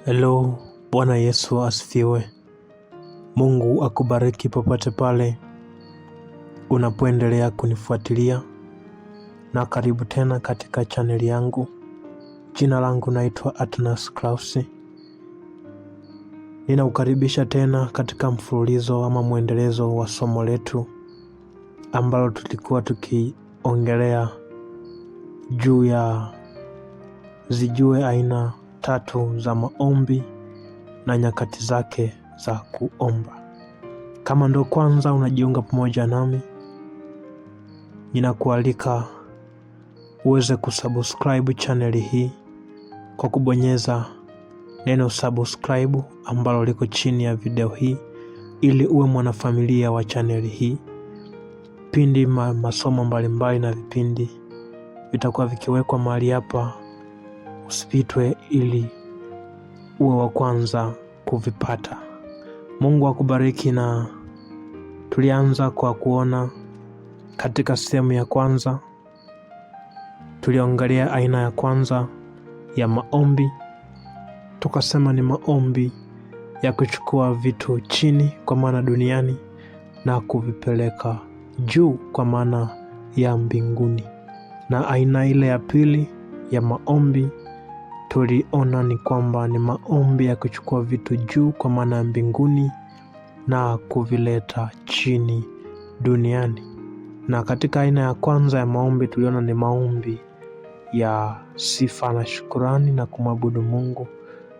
Hello, Bwana Yesu asifiwe. Mungu akubariki popote pale unapoendelea kunifuatilia, na karibu tena katika chaneli yangu. Jina langu naitwa Atnas Klaus. Ninaukaribisha tena katika mfululizo ama muendelezo wa somo letu ambalo tulikuwa tukiongelea juu ya zijue aina 3 za maombi na nyakati zake za kuomba. Kama ndo kwanza unajiunga pamoja nami, ninakualika uweze kusubscribe channel hii kwa kubonyeza neno subscribe ambalo liko chini ya video hii, ili uwe mwanafamilia wa channel hii. Pindi masomo mbalimbali na vipindi vitakuwa vikiwekwa mahali hapa, usipitwe ili uwe wa kwanza kuvipata. Mungu akubariki. Na tulianza kwa kuona katika sehemu ya kwanza, tuliangalia aina ya kwanza ya maombi. Tukasema ni maombi ya kuchukua vitu chini kwa maana duniani na kuvipeleka juu kwa maana ya mbinguni. Na aina ile ya pili ya maombi tuliona ni kwamba ni maombi ya kuchukua vitu juu kwa maana ya mbinguni na kuvileta chini duniani. Na katika aina ya kwanza ya maombi tuliona ni maombi ya sifa na shukurani na kumwabudu Mungu.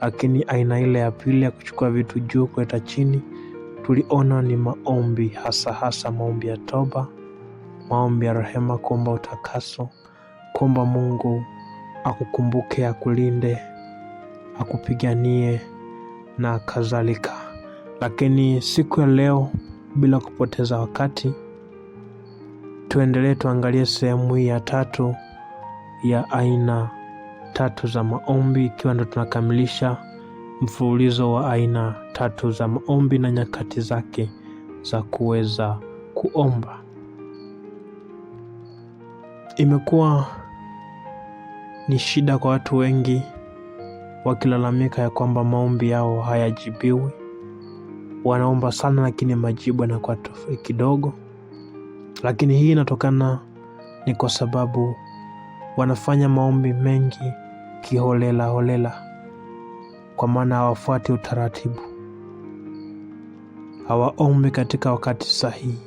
Lakini aina ile ya pili ya kuchukua vitu juu kuleta chini, tuliona ni maombi hasa maombi ya toba, maombi ya rehema, kuomba utakaso, kuomba Mungu akukumbuke, akulinde, akupiganie na kadhalika. Lakini siku ya leo, bila kupoteza wakati, tuendelee tuangalie sehemu ya 3 ya aina 3 za maombi, ikiwa ndo tunakamilisha mfululizo wa aina 3 za maombi na nyakati zake za kuweza kuomba. Imekuwa ni shida kwa watu wengi wakilalamika ya kwamba maombi yao hayajibiwi. Wanaomba sana lakini majibu yanakuwa tofauti kidogo. Lakini hii inatokana ni kwa sababu wanafanya maombi mengi kiholela, kwa maana hawafuati utaratibu. Hawaombi katika wakati sahihi.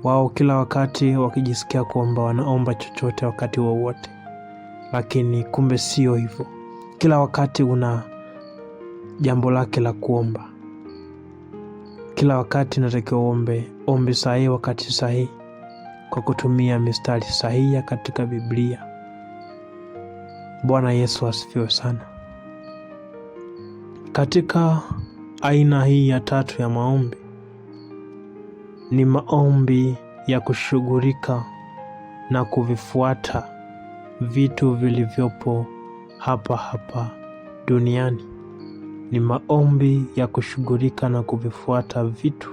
Wao kila wakati wakijisikia kuomba wanaomba chochote wakati wowote. Lakini kumbe sio hivyo. Kila wakati una jambo lake la kuomba. Kila wakati unatakiwa ombi sahihi wakati sahihi, kwa kutumia mistari sahihi katika Biblia. Bwana Yesu asifiwe sana. Katika aina hii ya 3 ya maombi ni maombi ya kushughulika na kuvifuata vitu vilivyopo hapa duniani. Ni maombi ya kushughulika na kuvifuata vitu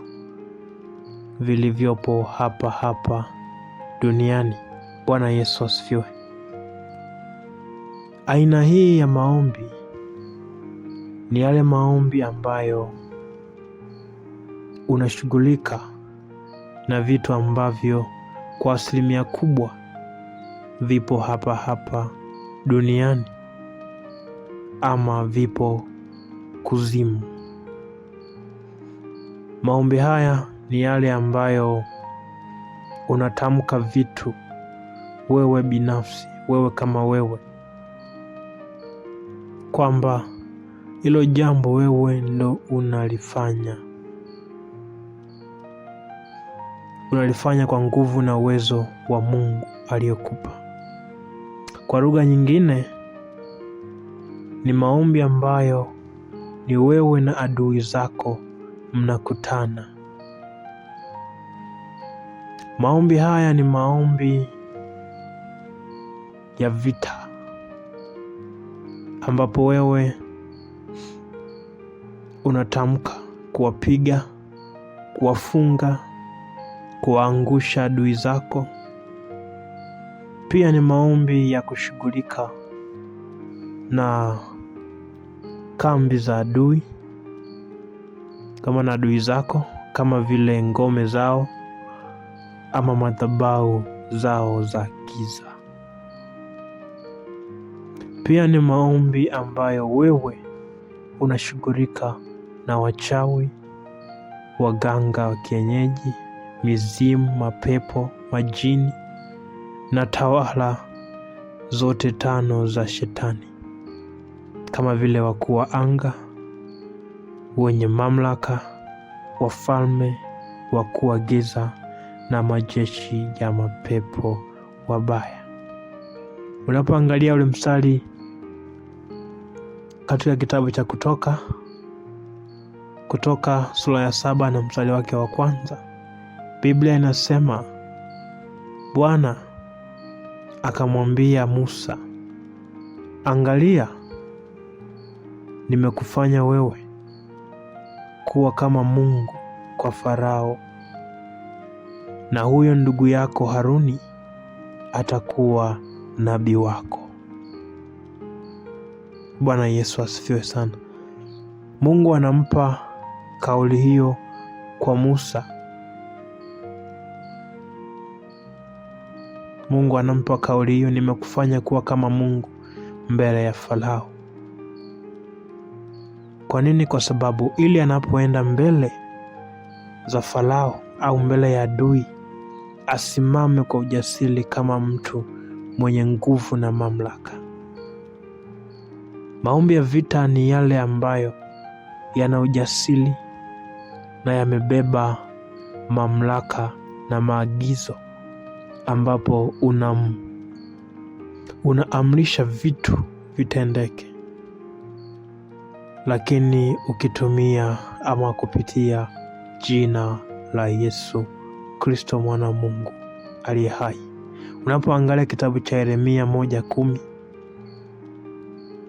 vilivyopo hapa duniani. Bwana Yesu asifiwe. Aina hii ya maombi ni yale maombi ambayo unashughulika na vitu ambavyo kwa asilimia kubwa vipo hapa duniani ama vipo kuzimu. Maombi haya ni yale ambayo unatamka vitu wewe binafsi, wewe kama wewe, kwamba hilo jambo wewe ndo unalifanya kwa nguvu na uwezo wa Mungu aliyokupa. Kwa lugha nyingine, ni maombi ambayo ni wewe na adui zako mnakutana. Maombi haya ni maombi ya vita, ambapo wewe unatamka kuwapiga, kuwafunga, kuwaangusha adui zako. Pia ni maombi ya kushughulika na kambi za adui, kama na adui zako, kama vile ngome zao ama madhabahu zao za giza. Pia ni maombi ambayo wewe unashughulika na wachawi, waganga wa kienyeji, mizimu, mapepo, majini na tawala zote 5 za shetani, kama vile wakuu wa anga, wenye mamlaka, wafalme, wakuu wa giza na majeshi ya mapepo wabaya. Unapoangalia ule mstari katika kitabu cha Kutoka sura ya 7 na mstari wake wa 1, Biblia inasema, Bwana akamwambia Musa, angalia, nimekufanya wewe kuwa kama Mungu kwa Farao, na huyo ndugu yako Haruni atakuwa nabii wako. Bwana Yesu asifiwe sana. Mungu anampa kauli hiyo kwa Musa. Mungu anampa kauli hiyo, nimekufanya kuwa kama Mungu mbele ya Farao. Kwa nini? Kwa sababu ili anapoenda mbele za Farao au mbele ya adui, asimame kwa ujasiri kama mtu mwenye nguvu na mamlaka. Maombi ya vita ni yale ambayo yana ujasiri na yamebeba mamlaka na maagizo, ambapo unaamrisha vitu vitendeke, lakini ukitumia ama kupitia jina la Yesu Kristo, mwana wa Mungu aliye hai. Unapoangalia kitabu cha Yeremia 1:10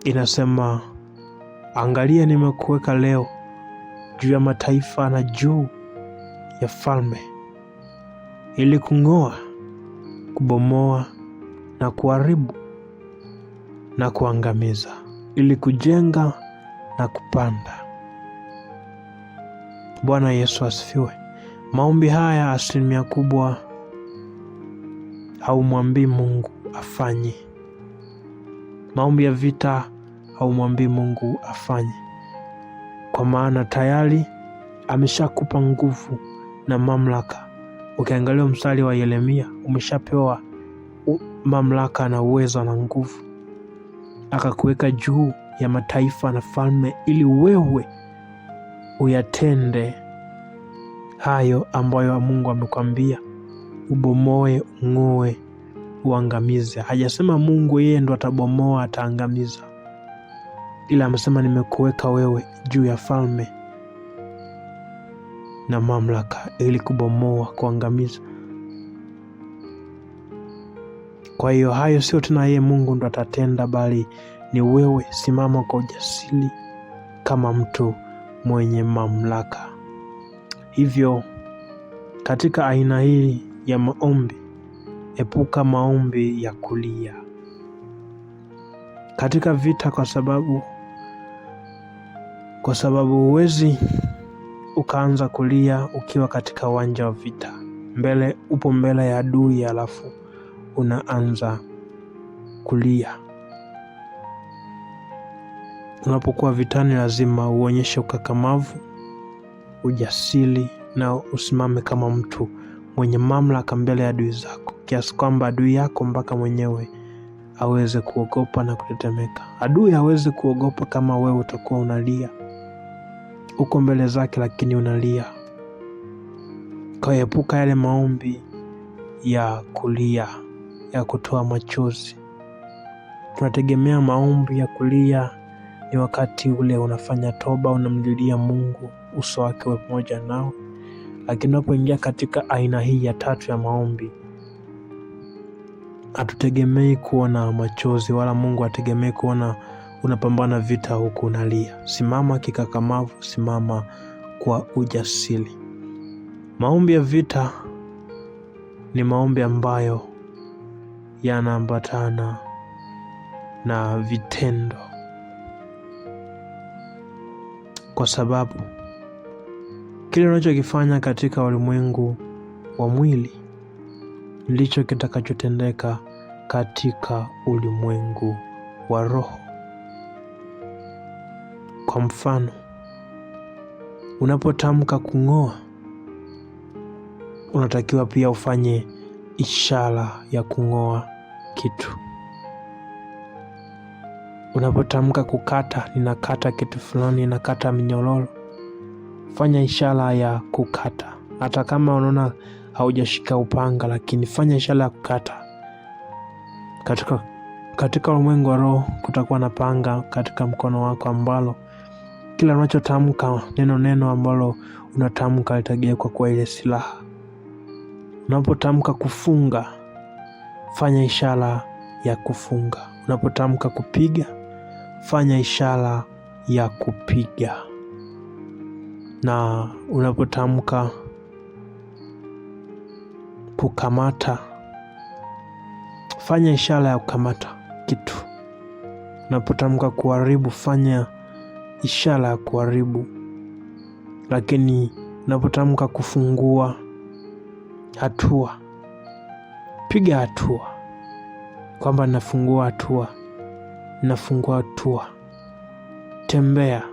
inasema, angalia, nimekuweka leo juu ya mataifa na juu ya falme, ili kung'oa, kubomoa na kuharibu na kuangamiza, ili kujenga na kupanda. Bwana Yesu asifiwe. Maombi haya asilimia kubwa haumwambii Mungu afanye. Maombi ya vita haumwambii Mungu afanye, kwa maana tayari ameshakupa nguvu na mamlaka. Ukiangalia mstari wa Yeremia, umeshapewa mamlaka na uwezo na nguvu, akakuweka juu ya mataifa na falme, ili wewe uyatende hayo ambayo Mungu amekwambia, ubomoe, ung'oe, uangamize. Hajasema Mungu yeye ndo atabomoa, ataangamiza, ila amesema nimekuweka wewe juu ya falme na mamlaka, ili kubomoa, kuangamiza. Kwa hiyo hayo sio tena yeye Mungu ndo atatenda, bali ni wewe. Simama kwa ujasiri kama mtu mwenye mamlaka. Hivyo katika aina hii ya maombi, epuka maombi ya kulia katika vita, kwa sababu huwezi ukaanza kulia ukiwa katika uwanja wa vita. Upo mbele ya adui, alafu unaanza kulia. Unapokuwa vitani, lazima uonyeshe ukakamavu, ujasiri, na usimame kama mtu mwenye mamlaka mbele ya adui zako, kiasi kwamba adui yako mpaka mwenyewe aweze kuogopa na kutetemeka. Adui hawezi kuogopa kama wewe utakuwa unalia, uko mbele zake lakini unalia. Kwa hiyo epuka yale maombi ya kulia, ya kutoa machozi. Tunategemea maombi ya kulia ni wakati ule unafanya toba, unamlilia Mungu, uso wake uwe pamoja nao. Lakini unapoingia katika aina hii ya 3 ya maombi, hatutegemei kuona machozi, wala Mungu hategemei kuona unapambana vita huku unalia. Simama kikakamavu, simama kwa ujasiri. Maombi ya vita ni maombi ambayo yanaambatana na vitendo. kwa sababu kile unachokifanya katika ulimwengu wa mwili ndicho kitakachotendeka katika ulimwengu wa roho. Kwa mfano, unapotamka kung'oa, unatakiwa pia ufanye ishara ya kung'oa kitu. Unapotamka kukata, ninakata kitu fulani, ninakata minyororo, fanya ishara ya kukata. Hata kama unaona haujashika upanga, lakini fanya ishara ya kukata. Katika ulimwengu wa roho kutakuwa na panga katika mkono wako ambalo kila unachotamka, neno ambalo unatamka litageuka kwa ile silaha. Unapotamka kufunga, fanya ishara ya kufunga. Unapotamka kupiga, fanya ishara ya kupiga. Na unapotamka kukamata, fanya ishara ya kukamata kitu. Unapotamka kuharibu, fanya ishara ya kuharibu. Lakini unapotamka kufungua hatua, piga hatua, kwamba nafungua hatua, nafungua hatua. Tembea.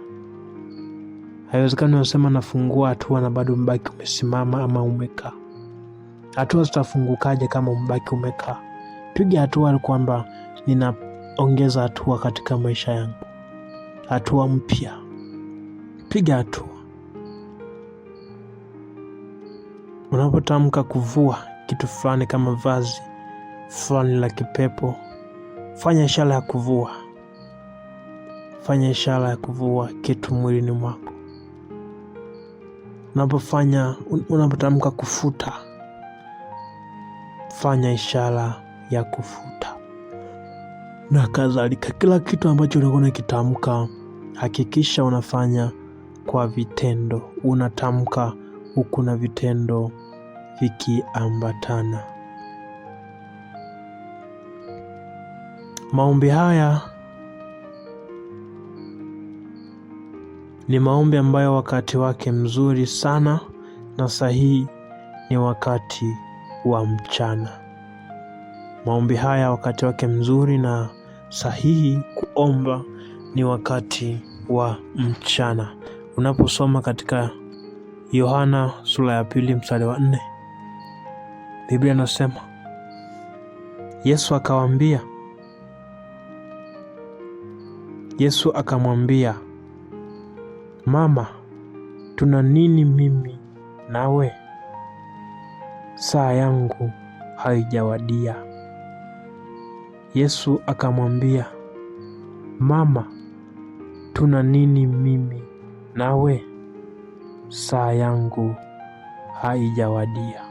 Haiwezekani unasema nafungua hatua na bado mbaki umesimama ama umekaa. Hatua zitafungukaje kama mbaki umekaa? Piga hatua, kwamba ninaongeza hatua katika maisha yangu, hatua mpya. Piga hatua. Unapotamka kuvua kitu fulani kama vazi fulani la kipepo, fanya ishara ya kuvua. Fanya ishara ya kuvua kitu mwilini mwako. Unapotamka kufuta, fanya ishara ya kufuta. Na kadhalika, kila kitu ambacho unakuwa unakitamka, hakikisha unafanya kwa vitendo. Unatamka huku na vitendo vikiambatana. Maombi haya ni maombi ambayo wakati wake mzuri sana na sahihi ni wakati wa mchana. Maombi haya wakati wake mzuri na sahihi kuomba ni wakati wa mchana. Unaposoma katika Yohana sura ya 2 mstari wa 4, Biblia inasema, Yesu akamwambia, mama, tuna nini mimi nawe? Saa yangu haijawadia. Yesu akamwambia, mama, tuna nini mimi nawe? Saa yangu haijawadia.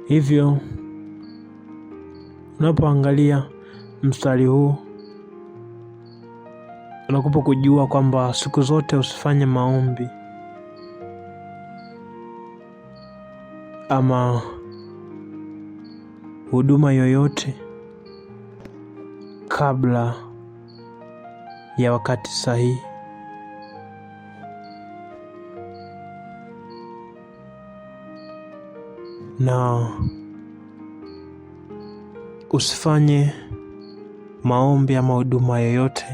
Hivyo unapoangalia mstari huu, unakupa kujua kwamba siku zote usifanye maombi ama huduma yoyote kabla ya wakati sahihi. Na usifanye maombi ama huduma yoyote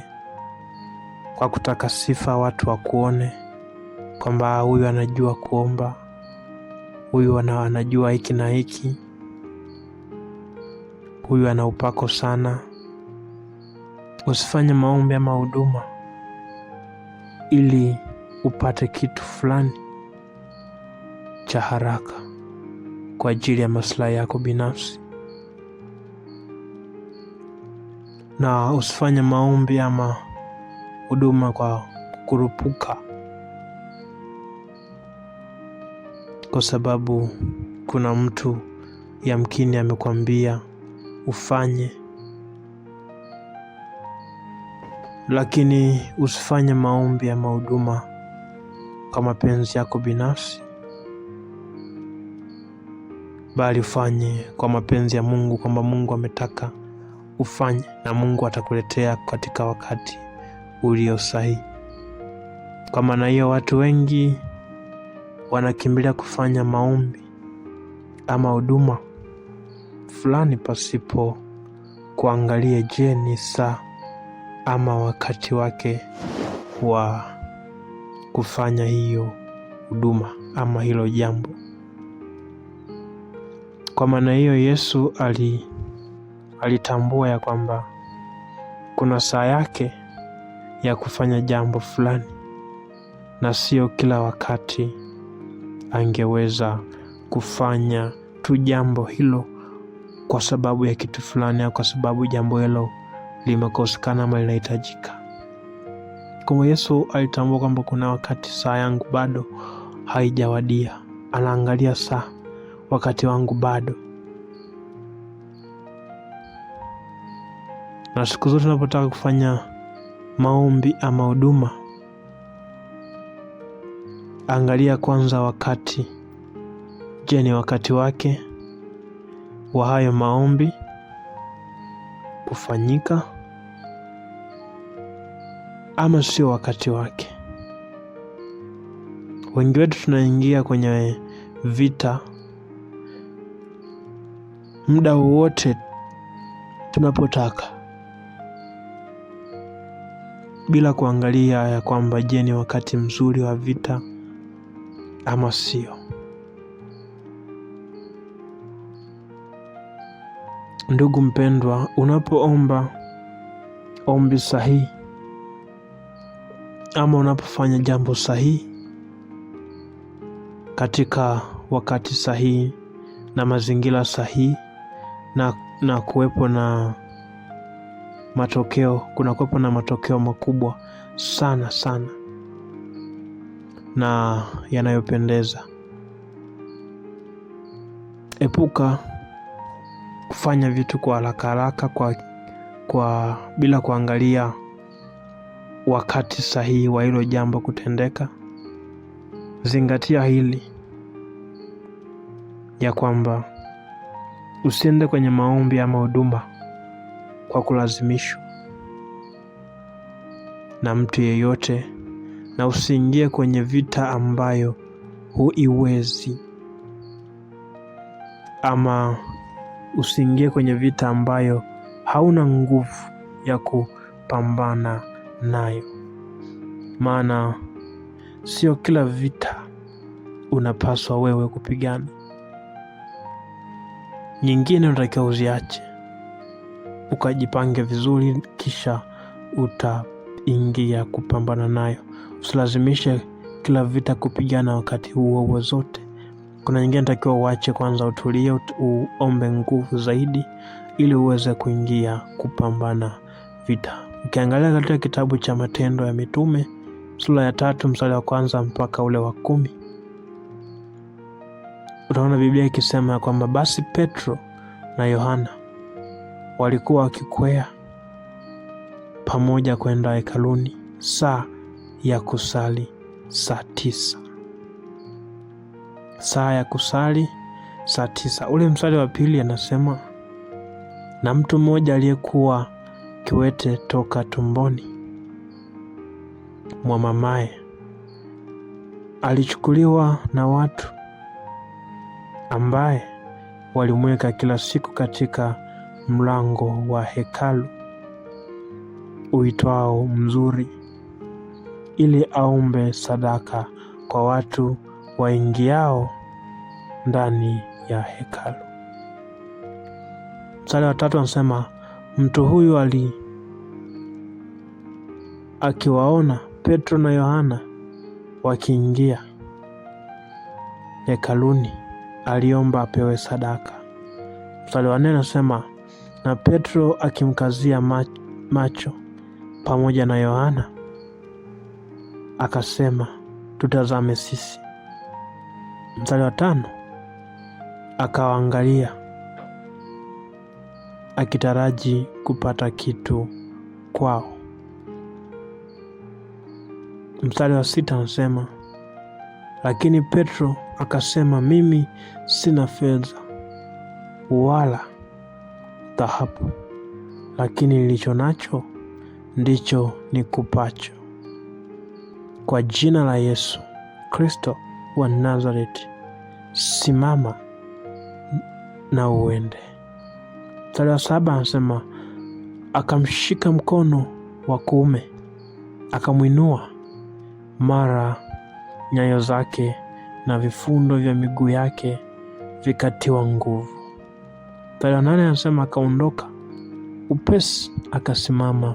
kwa kutaka sifa, watu wakuone kwamba huyu anajua kuomba, huyu anajua hiki na hiki, huyu ana upako sana. Usifanye maombi ama huduma ili upate kitu fulani cha haraka kwa ajili ya maslahi yako binafsi. Na usifanye maombi ama huduma kwa kurupuka, kwa sababu kuna mtu yamkini amekwambia ufanye. Lakini usifanye maombi ama huduma kwa mapenzi yako binafsi, bali ufanye kwa mapenzi ya Mungu, kwamba Mungu ametaka ufanye, na Mungu atakuletea katika wakati ulio sahihi. Kwa maana hiyo, watu wengi wanakimbilia kufanya maombi ama huduma fulani pasipo kuangalia, je, ni saa ama wakati wake wa kufanya hiyo huduma ama hilo jambo. Kwa maana hiyo, Yesu alitambua ya kwamba kuna saa yake ya kufanya jambo fulani, na sio kila wakati angeweza kufanya tu jambo hilo kwa sababu ya kitu fulani, au kwa sababu jambo hilo limekosekana ama linahitajika. Kwa Yesu alitambua kwamba kuna wakati saa yangu bado haijawadia. Anaangalia saa, wakati wangu bado. Na siku zote tunapotaka kufanya maombi ama huduma, angalia kwanza wakati. Je, ni wakati wake wa hayo maombi kufanyika ama sio wakati wake? Wengi wetu tunaingia kwenye vita muda wowote tunapotaka, bila kuangalia ya kwamba je, ni wakati mzuri wa vita ama sio. Ndugu mpendwa, unapoomba ombi sahihi ama unapofanya jambo sahihi katika wakati sahihi na mazingira sahihi, na kuwepo na matokeo, kuna kuwepo na matokeo makubwa sana sana na yanayopendeza. Epuka kufanya vitu kwa haraka kwa bila kuangalia wakati sahihi wa hilo jambo kutendeka. Zingatia hili ya kwamba usiende kwenye maombi ama huduma kwa kulazimishwa na mtu yeyote, na usiingie kwenye vita ambayo huiwezi, ama usiingie kwenye vita ambayo hauna nguvu ya kupambana nayo. Maana sio kila vita unapaswa wewe kupigana. Nyingine unatakiwa uziache, ukajipange vizuri, kisha utaingia kupambana nayo. Usilazimishe kila vita kupigana wakati huo zote. Kuna nyingine unatakiwa uache kwanza, utulie, uombe nguvu zaidi ili uweze kuingia kupambana vita. Ukiangalia katika kitabu cha Matendo ya Mitume sura ya 3 mstari wa 1 mpaka ule wa 10, utaona Biblia ikisema kwamba basi Petro na Yohana walikuwa wakikwea pamoja kwenda hekaluni saa ya kusali saa 9. Saa ya kusali saa 9. Ule mstari wa 2 anasema, na mtu mmoja aliyekuwa kiwete toka tumboni mwa mamaye alichukuliwa na watu, ambaye walimweka kila siku katika mlango wa hekalu uitwao Mzuri, ili aombe sadaka kwa watu waingiao ndani ya hekalu. Mstari wa 3 anasema, mtu huyu akiwaona Petro na Yohana wakiingia hekaluni, aliomba apewe sadaka. Mstari wa 4 anasema, na Petro akimkazia macho pamoja na Yohana akasema, tutazame sisi. Mstari wa 5, akawaangalia akitaraji kupata kitu kwao. Mstari wa 6 anasema, lakini Petro akasema, mimi sina fedha wala dhahabu, lakini nilicho nacho ndicho nikupacho. Kwa jina la Yesu Kristo wa Nazareti, simama na uende. Mstari wa 7 anasema, akamshika mkono wa kuume, akamwinua, mara nyayo zake na vifundo vya miguu yake vikatiwa nguvu. Mstari wa 8 anasema, akaondoka upesi, akasimama,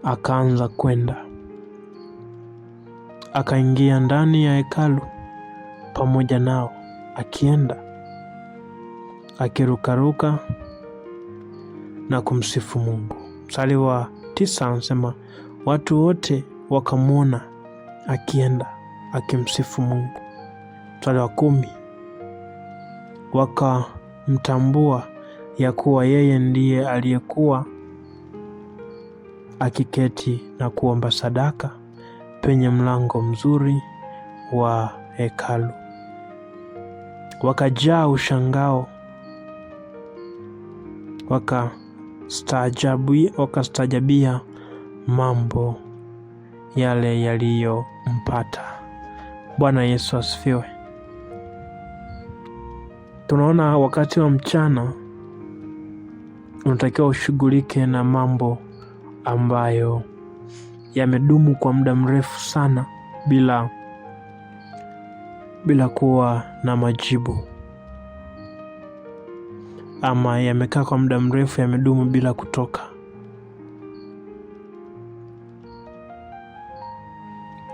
akaanza kwenda. Akaingia ndani ya hekalu pamoja nao, akienda akirukaruka na kumsifu Mungu. Mstari wa 9 anasema, watu wote wakamwona akienda akimsifu Mungu. Mstari wa 10, wakamtambua ya kuwa yeye ndiye aliyekuwa akiketi na kuomba sadaka penye mlango mzuri wa hekalu. Wakajaa ushangao, wakastaajabia mambo yale yaliyompata. Bwana Yesu asifiwe. Tunaona wakati wa mchana unatakiwa ushughulike na mambo ambayo yamedumu kwa muda mrefu sana bila kuwa na majibu, ama yamekaa kwa muda mrefu, yamedumu bila kutoka,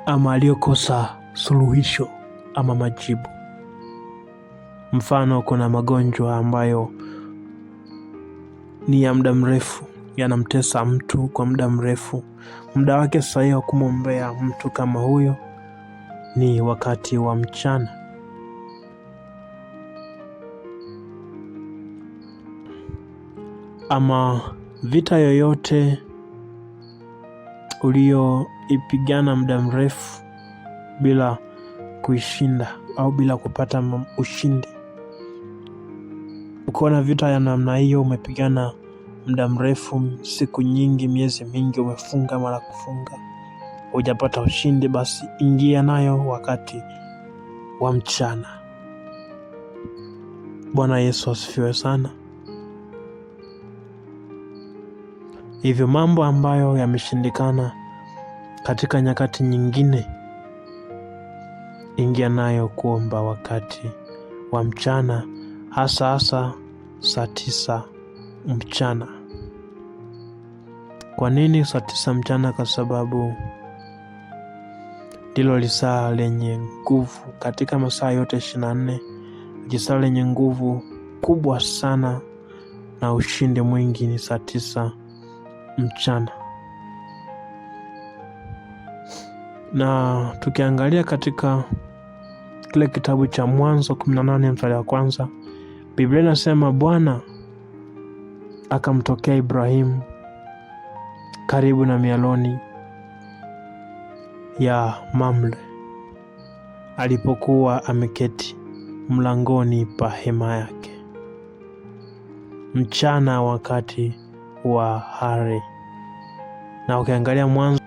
ama aliyokosa suluhisho ama majibu. Mfano, kuna magonjwa ambayo ni ya muda mrefu, yanamtesa mtu kwa muda mrefu. Muda wake sahihi wa kumwombea mtu kama huyo ni wakati wa mchana. Ama vita yoyote ulioipigana muda mrefu bila kuishinda au bila kupata ushindi. Ukiona vita ya namna hiyo, umepigana muda mrefu, siku nyingi, miezi mingi, umefunga mara kufunga, hujapata ushindi, basi ingia nayo wakati wa mchana. Bwana Yesu asifiwe sana. Hivyo mambo ambayo yameshindikana katika nyakati nyingine, ingia nayo kuomba wakati wa mchana, hasa saa 9 mchana. Kwa nini saa 9 mchana? Kwa sababu ndilo lisaa lenye nguvu katika masaa yote 24, lisaa lenye nguvu kubwa sana na ushindi mwingi ni saa 9 mchana. Na tukiangalia katika kile kitabu cha Mwanzo 18 mstari wa 1, Biblia inasema, Bwana akamtokea Ibrahimu karibu na mialoni ya Mamre, alipokuwa ameketi mlangoni pa hema yake mchana wakati wa hari. Na ukiangalia Mwanzo